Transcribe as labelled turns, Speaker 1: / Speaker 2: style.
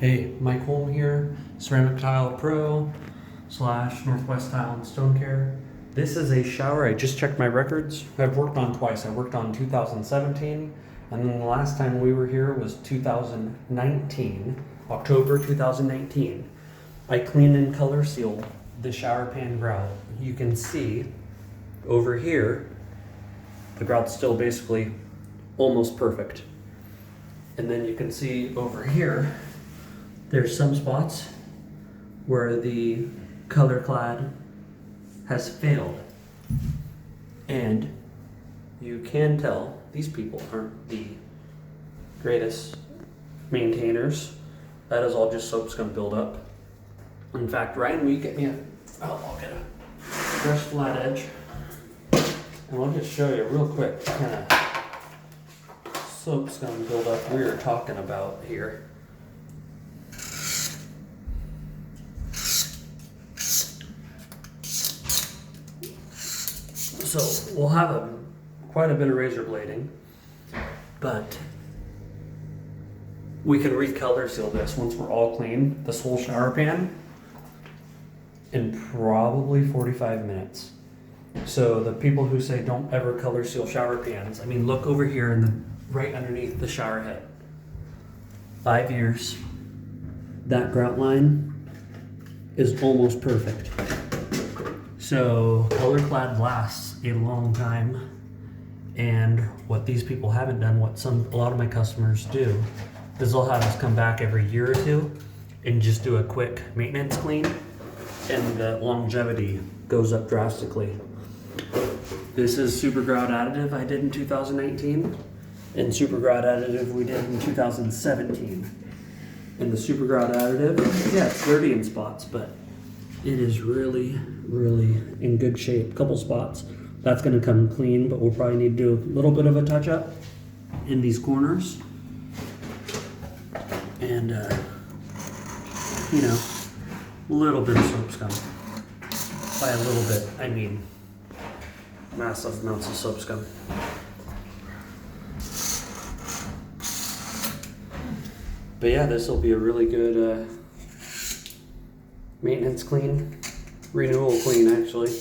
Speaker 1: Hey, Mike Holm here, Ceramic Tile Pro / Northwest Tile and Stone Care. This is a shower I just checked my records. I've worked on twice. I worked on 2017, and then the last time we were here was 2019, October 2019. I clean and color seal the shower pan grout. You can see over here, the grout's still basically almost perfect. And then you can see over here, there's some spots where the color clad has failed. And you can tell these people aren't the greatest maintainers. That is all just soap scum buildup. In fact, Ryan, will you get me I'll get a fresh flat edge. And I'll just show you real quick what kind of soap scum buildup we were talking about here. So we'll have quite a bit of razor blading, but we can recolor seal this once we're all clean, this whole shower pan, in probably 45 minutes. So the people who say don't ever color seal shower pans, I mean, look over here right underneath the shower head. 5 years. That grout line is almost perfect. So color clad lasts a long time, and what these people haven't done, what a lot of my customers do, is they'll have us come back every year or two and just do a quick maintenance clean, and the longevity goes up drastically. This is super grout additive I did in 2019, and super grout additive we did in 2017. And the super grout additive, yeah, it's dirty in spots, but it is really, really in good shape. Couple spots. That's gonna come clean, but we'll probably need to do a little bit of a touch up in these corners. And, you know, a little bit of soap scum. By a little bit, I mean massive amounts of soap scum. But yeah, this will be a really good maintenance clean, renewal clean actually.